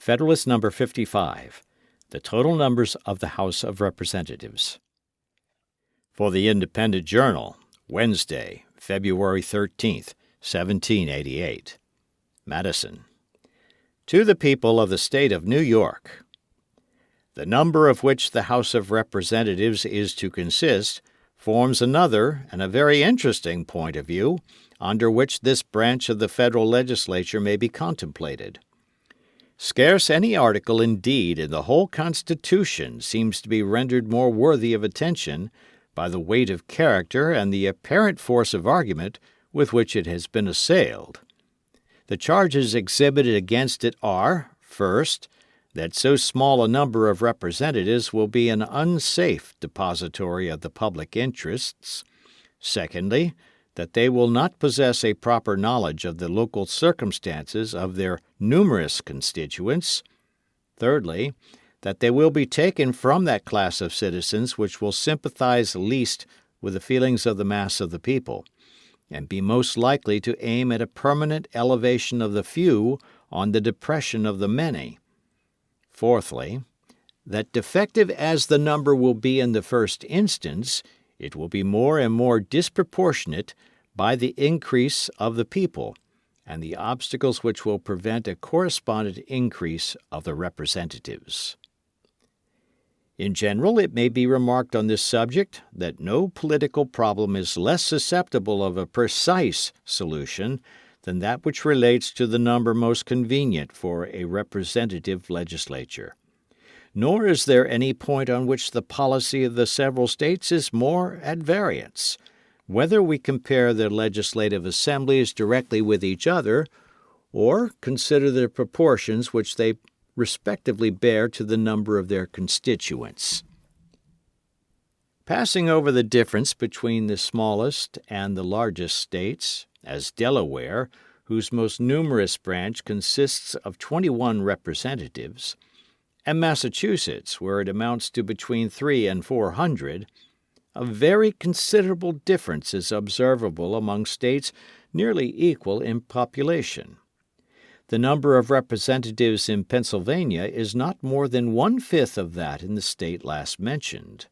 Federalist No. 55, the total numbers of the House of Representatives. For the Independent Journal, Wednesday, February 13th, 1788. Madison. To the people of the State of New York. The number of which the House of Representatives is to consist forms another and a very interesting point of view under which this branch of the federal legislature may be contemplated. Scarce any article indeed in the whole Constitution seems to be rendered more worthy of attention by the weight of character and the apparent force of argument with which it has been assailed. The charges exhibited against it are, first, that so small a number of representatives will be an unsafe depository of the public interests; secondly, that they will not possess a proper knowledge of the local circumstances of their numerous constituents; thirdly, that they will be taken from that class of citizens which will sympathize least with the feelings of the mass of the people, and be most likely to aim at a permanent elevation of the few on the depression of the many; fourthly, that defective as the number will be in the first instance, it will be more and more disproportionate by the increase of the people, and the obstacles which will prevent a correspondent increase of the representatives. In general, it may be remarked on this subject that no political problem is less susceptible of a precise solution than that which relates to the number most convenient for a representative legislature. Nor is there any point on which the policy of the several states is more at variance, whether we compare their legislative assemblies directly with each other, or consider the proportions which they respectively bear to the number of their constituents. Passing over the difference between the smallest and the largest states, as Delaware, whose most numerous branch consists of 21 representatives, and Massachusetts, where it amounts to between 300 and 400, a very considerable difference is observable among states nearly equal in population. The number of representatives in Pennsylvania is not more than 1/5 of that in the state last mentioned.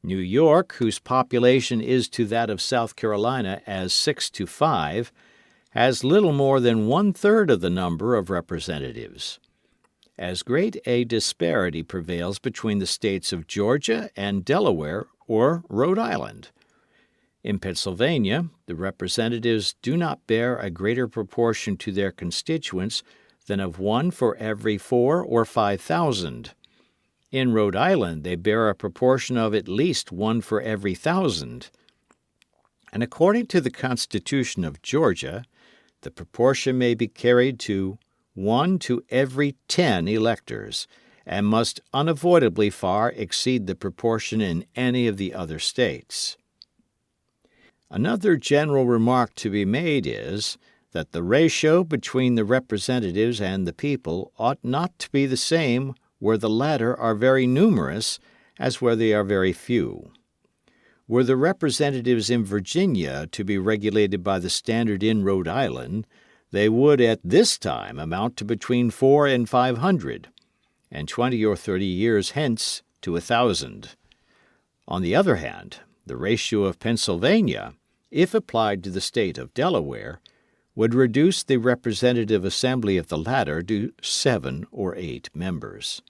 New York, whose population is to that of South Carolina as 6 to 5, has little more than 1/3 of the number of representatives. As great a disparity prevails between the states of Georgia and Delaware or Rhode Island. In Pennsylvania, the representatives do not bear a greater proportion to their constituents than of 1 for every 4 or 5,000. In Rhode Island they bear a proportion of at least 1 for every 1,000. And according to the Constitution of Georgia, the proportion may be carried to 1 to every 10 electors, and must unavoidably far exceed the proportion in any of the other states. Another general remark to be made is, that the ratio between the representatives and the people ought not to be the same where the latter are very numerous as where they are very few. Were the representatives in Virginia to be regulated by the standard in Rhode Island, they would at this time amount to between 400 and 500, and 20 or 30 years hence to 1,000. On the other hand, the ratio of Pennsylvania, if applied to the state of Delaware, would reduce the representative assembly of the latter to 7 or 8 members.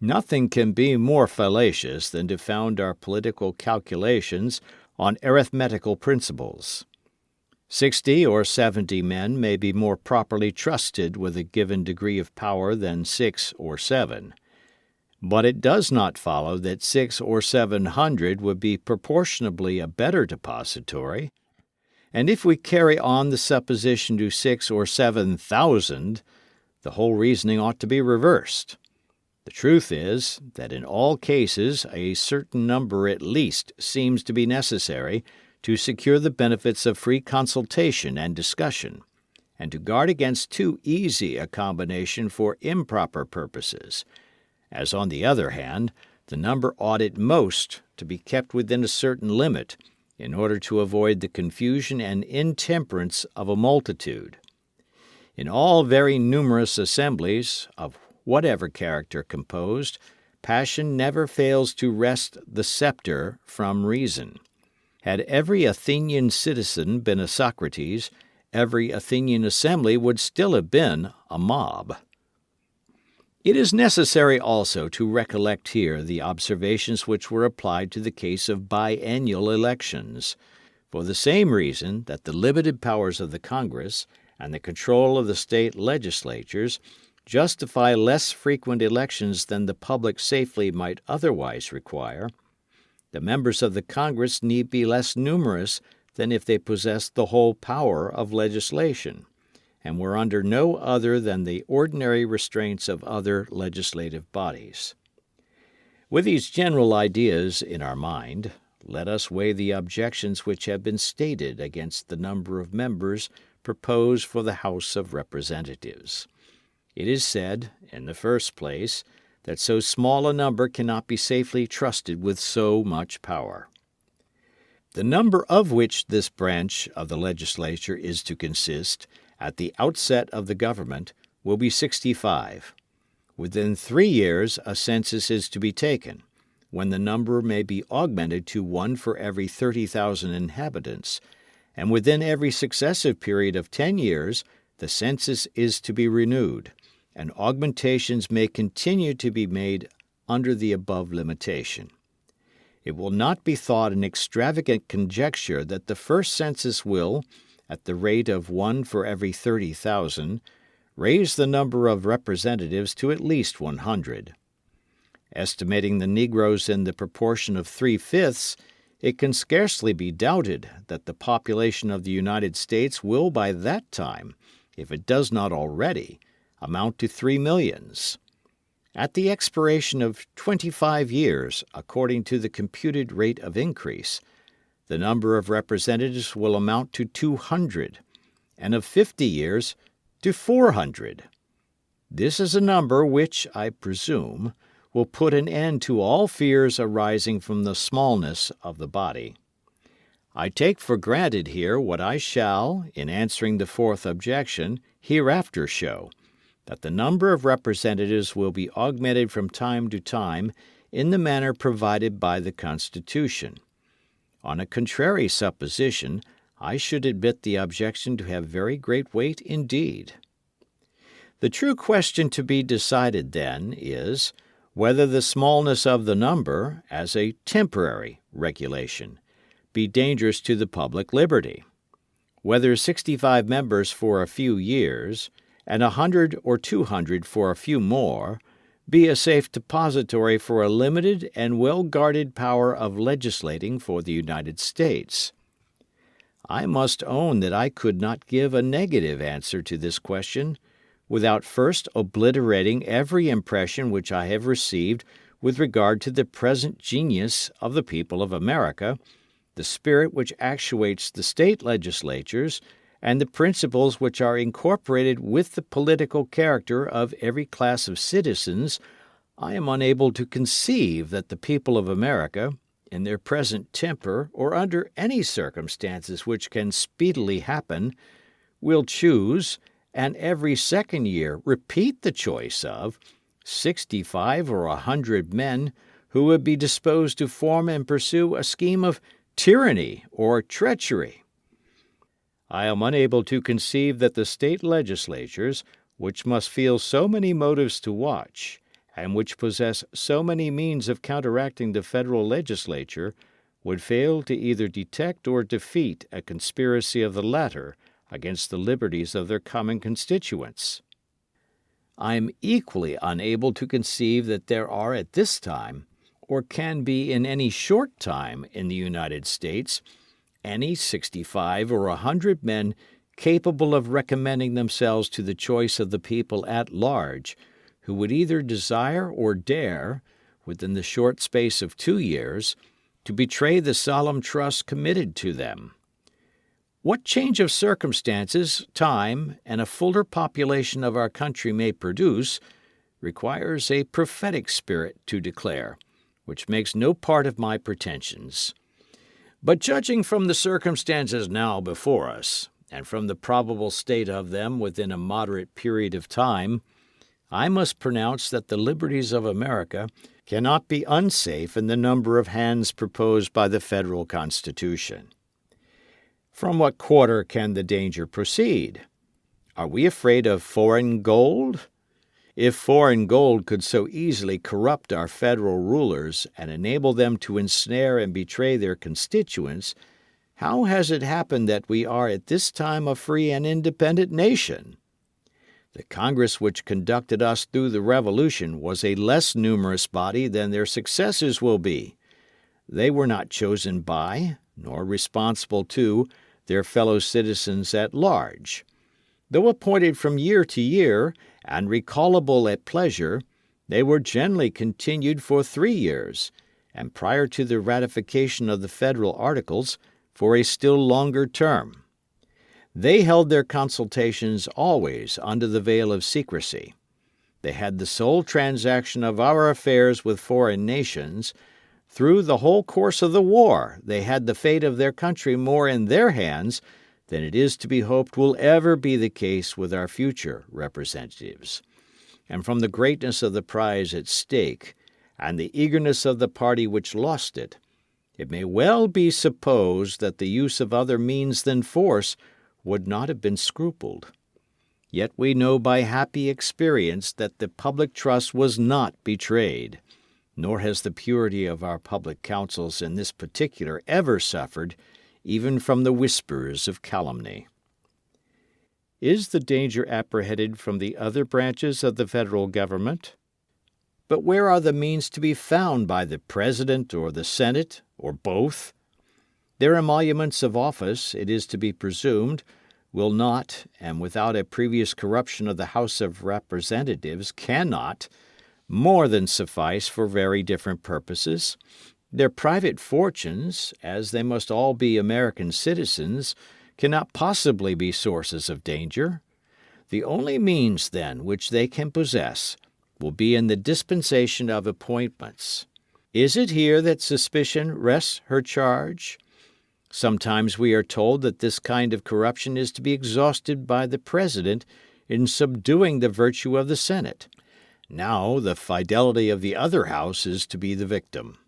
Nothing can be more fallacious than to found our political calculations on arithmetical principles. 60 or 70 men may be more properly trusted with a given degree of power than 6 or 7. But it does not follow that 600 or 700 would be proportionably a better depository, and if we carry on the supposition to 6,000 or 7,000, the whole reasoning ought to be reversed. The truth is that in all cases a certain number at least seems to be necessary to secure the benefits of free consultation and discussion, and to guard against too easy a combination for improper purposes, as on the other hand, the number ought at most to be kept within a certain limit in order to avoid the confusion and intemperance of a multitude. In all very numerous assemblies, of whatever character composed, passion never fails to wrest the scepter from reason. Had every Athenian citizen been a Socrates, every Athenian assembly would still have been a mob. It is necessary also to recollect here the observations which were applied to the case of biennial elections, for the same reason that the limited powers of the Congress and the control of the state legislatures justify less frequent elections than the public safety might otherwise require. The members of the Congress need be less numerous than if they possessed the whole power of legislation, and were under no other than the ordinary restraints of other legislative bodies. With these general ideas in our mind, let us weigh the objections which have been stated against the number of members proposed for the House of Representatives. It is said, in the first place, that so small a number cannot be safely trusted with so much power. The number of which this branch of the legislature is to consist, at the outset of the government, will be 65. Within 3 years a census is to be taken, when the number may be augmented to 1 for every 30,000 inhabitants, and within every successive period of 10 years the census is to be renewed, and augmentations may continue to be made under the above limitation. It will not be thought an extravagant conjecture that the first census will, at the rate of 1 for every 30,000, raise the number of representatives to at least 100. Estimating the negroes in the proportion of 3/5, it can scarcely be doubted that the population of the United States will by that time, if it does not already, amount to 3 millions. At the expiration of 25 years, according to the computed rate of increase, the number of representatives will amount to 200, and of 50 years to 400. This is a number which, I presume, will put an end to all fears arising from the smallness of the body. I take for granted here what I shall, in answering the fourth objection, hereafter show, that the number of representatives will be augmented from time to time in the manner provided by the Constitution. On a contrary supposition, I should admit the objection to have very great weight indeed. The true question to be decided, then, is whether the smallness of the number, as a temporary regulation, be dangerous to the public liberty. Whether 65 members for a few years, and 100 or 200 for a few more, be a safe depository for a limited and well-guarded power of legislating for the United States. I must own that I could not give a negative answer to this question without first obliterating every impression which I have received with regard to the present genius of the people of America, the spirit which actuates the state legislatures, and the principles which are incorporated with the political character of every class of citizens. I am unable to conceive that the people of America, in their present temper or under any circumstances which can speedily happen, will choose, and every second year repeat the choice of, 65 or 100 men who would be disposed to form and pursue a scheme of tyranny or treachery. I am unable to conceive that the state legislatures, which must feel so many motives to watch, and which possess so many means of counteracting the federal legislature, would fail to either detect or defeat a conspiracy of the latter against the liberties of their common constituents. I am equally unable to conceive that there are at this time, or can be in any short time in the United States, any 65 or 100 men capable of recommending themselves to the choice of the people at large, who would either desire or dare, within the short space of 2 years, to betray the solemn trust committed to them. What change of circumstances, time, and a fuller population of our country may produce requires a prophetic spirit to declare, which makes no part of my pretensions. But judging from the circumstances now before us, and from the probable state of them within a moderate period of time, I must pronounce that the liberties of America cannot be unsafe in the number of hands proposed by the Federal Constitution. From what quarter can the danger proceed? Are we afraid of foreign gold? If foreign gold could so easily corrupt our federal rulers and enable them to ensnare and betray their constituents, how has it happened that we are at this time a free and independent nation? The Congress which conducted us through the Revolution was a less numerous body than their successors will be. They were not chosen by, nor responsible to, their fellow citizens at large. Though appointed from year to year, and recallable at pleasure, they were generally continued for 3 years, and prior to the ratification of the Federal Articles, for a still longer term. They held their consultations always under the veil of secrecy. They had the sole transaction of our affairs with foreign nations. Through the whole course of the war, they had the fate of their country more in their hands than it is to be hoped will ever be the case with our future representatives. And from the greatness of the prize at stake, and the eagerness of the party which lost it, it may well be supposed that the use of other means than force would not have been scrupled. Yet we know by happy experience that the public trust was not betrayed, nor has the purity of our public counsels in this particular ever suffered, even from the whispers of calumny. Is the danger apprehended from the other branches of the federal government? But where are the means to be found by the President or the Senate, or both? Their emoluments of office, it is to be presumed, will not, and without a previous corruption of the House of Representatives cannot, more than suffice for very different purposes. Their private fortunes, as they must all be American citizens, cannot possibly be sources of danger. The only means, then, which they can possess will be in the dispensation of appointments. Is it here that suspicion rests her charge? Sometimes we are told that this kind of corruption is to be exhausted by the President in subduing the virtue of the Senate. Now the fidelity of the other house is to be the victim.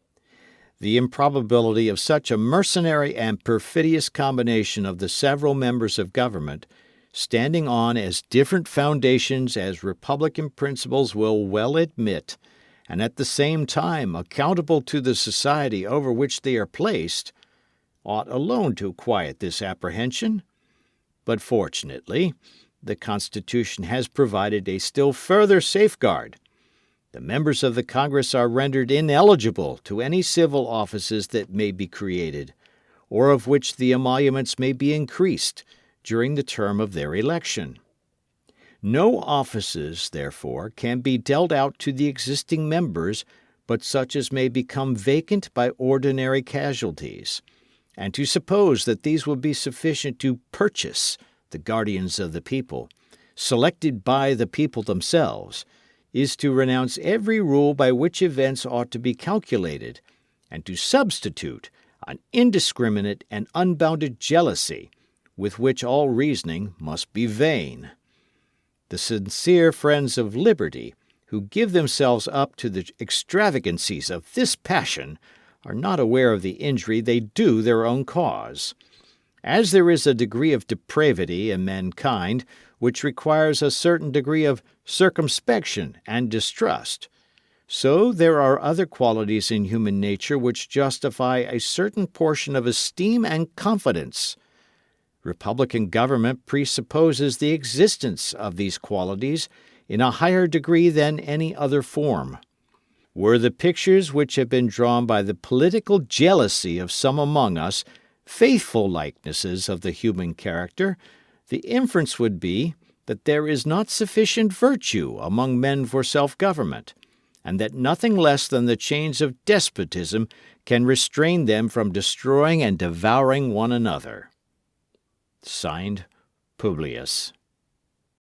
The improbability of such a mercenary and perfidious combination of the several members of government, standing on as different foundations as Republican principles will well admit, and at the same time accountable to the society over which they are placed, ought alone to quiet this apprehension. But fortunately, the Constitution has provided a still further safeguard. The members of the Congress are rendered ineligible to any civil offices that may be created, or of which the emoluments may be increased during the term of their election. No offices, therefore, can be dealt out to the existing members but such as may become vacant by ordinary casualties, and to suppose that these will be sufficient to purchase the guardians of the people, selected by the people themselves, is to renounce every rule by which events ought to be calculated, and to substitute an indiscriminate and unbounded jealousy, with which all reasoning must be vain. The sincere friends of liberty, who give themselves up to the extravagancies of this passion, are not aware of the injury they do their own cause. As there is a degree of depravity in mankind which requires a certain degree of circumspection and distrust, so there are other qualities in human nature which justify a certain portion of esteem and confidence. Republican government presupposes the existence of these qualities in a higher degree than any other form. Were the pictures which have been drawn by the political jealousy of some among us faithful likenesses of the human character, the inference would be that there is not sufficient virtue among men for self-government, and that nothing less than the chains of despotism can restrain them from destroying and devouring one another. Signed, Publius.